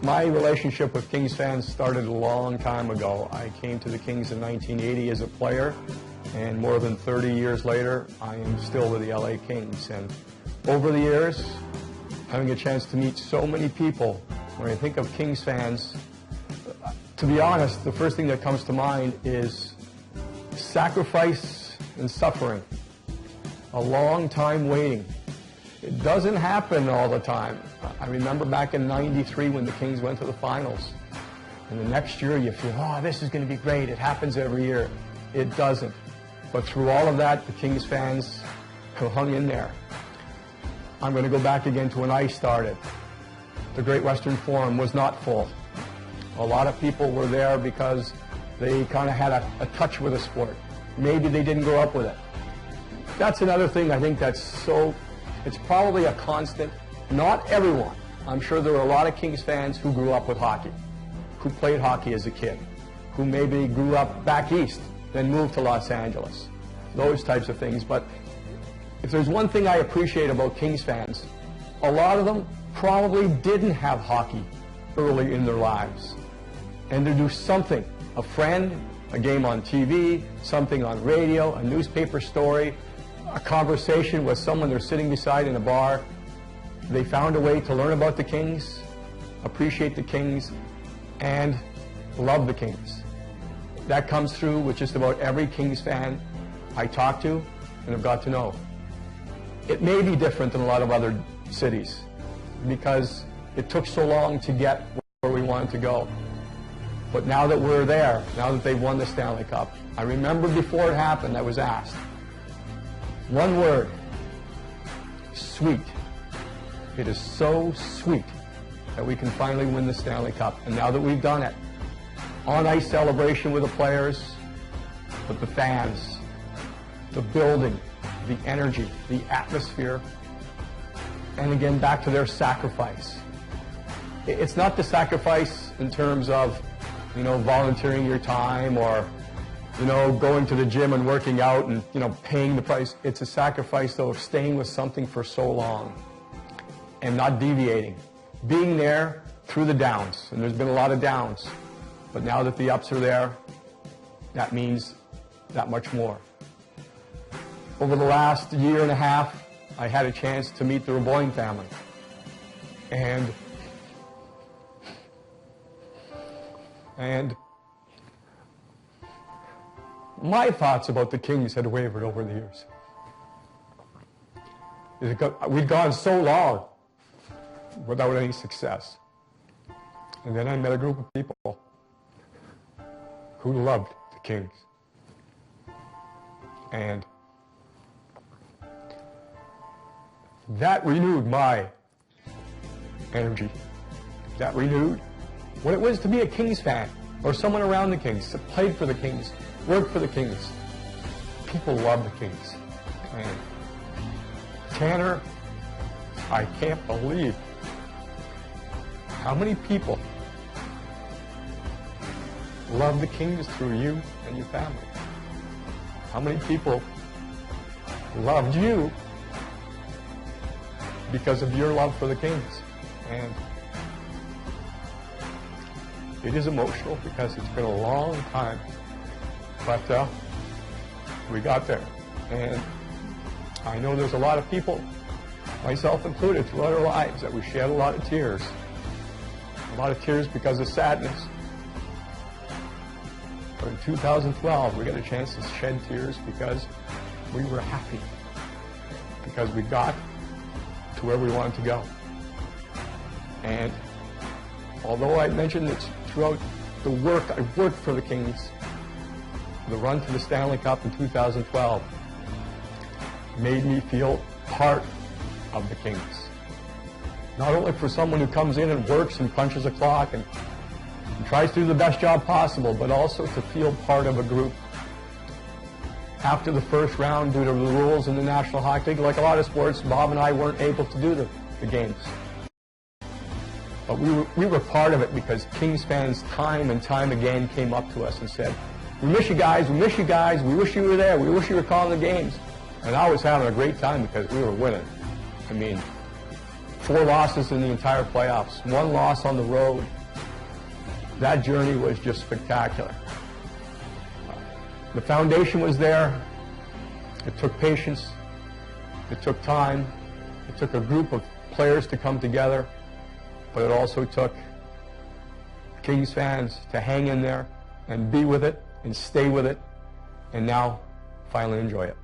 My relationship with Kings fans started a long time ago. I came to the Kings in 1980 as a player, and more than 30 years later, I am still with the LA Kings. And over the years, having a chance to meet so many people, when I think of Kings fans, to be honest, the first thing that comes to mind is sacrifice and suffering. A long time waiting. It doesn't happen all the time. I remember back in '93 when the Kings went to the finals. And the next year you feel, oh, this is going to be great. It happens every year. It doesn't. But through all of that, the Kings fans have hung in there. I'm going to go back again to when I started. The Great Western Forum was not full. A lot of people were there because they kind of had a touch with the sport. Maybe they didn't grow up with it. That's another thing I think that's it's probably a constant. Not everyone. I'm sure there are a lot of Kings fans who grew up with hockey, who played hockey as a kid, who maybe grew up back east, then moved to Los Angeles, those types of things. But if there's one thing I appreciate about Kings fans, a lot of them probably didn't have hockey early in their lives. And to do something, a friend, a game on TV, something on radio, a newspaper story, a conversation with someone they're sitting beside in a bar, they found a way to learn about the Kings, appreciate the Kings, and love the Kings. That comes through with just about every Kings fan I talk to and have got to know. It may be different than a lot of other cities because it took so long to get where we wanted to go. But now that we're there, now that they've won the Stanley Cup, I remember before it happened I was asked, one word, sweet. It is so sweet that we can finally win the Stanley Cup. And now that we've done it, on-ice celebration with the players, with the fans, the building, the energy, the atmosphere, and again, back to their sacrifice. It's not the sacrifice in terms of, volunteering your time or, going to the gym and working out and, paying the price. It's a sacrifice, though, of staying with something for so long and not deviating. Being there through the downs, and there's been a lot of downs. But now that the ups are there, that means that much more. Over the last year and a half, I had a chance to meet the Reboyne family. And my thoughts about the Kings had wavered over the years. We'd gone so long without any success. And then I met a group of people who loved the Kings. And that renewed my energy. That renewed what it was to be a Kings fan or someone around the Kings that played for the Kings, worked for the Kings. People love the Kings. And Tanner, I can't believe how many people love the Kings through you and your family. How many people loved you because of your love for the Kings. And it is emotional because it's been a long time, but we got there. And I know there's a lot of people, myself included, throughout our lives that we shed a lot of tears. A lot of tears because of sadness. But in 2012, we got a chance to shed tears because we were happy. Because we got to where we wanted to go. And although I mentioned it's throughout the work, I worked for the Kings, the run to the Stanley Cup in 2012 made me feel part of the Kings. Not only for someone who comes in and works and punches a clock and tries to do the best job possible, but also to feel part of a group. After the first round, due to the rules in the National Hockey League, like a lot of sports, Bob and I weren't able to do the games. But we were part of it because Kings fans time and time again came up to us and said, we miss you guys, we miss you guys, we wish you were there, we wish you were calling the games. And I was having a great time because we were winning. I mean, 4 losses in the entire playoffs, 1 loss on the road. That journey was just spectacular. The foundation was there. It took patience. It took time. It took a group of players to come together. But it also took Kings fans to hang in there and be with it and stay with it and now finally enjoy it.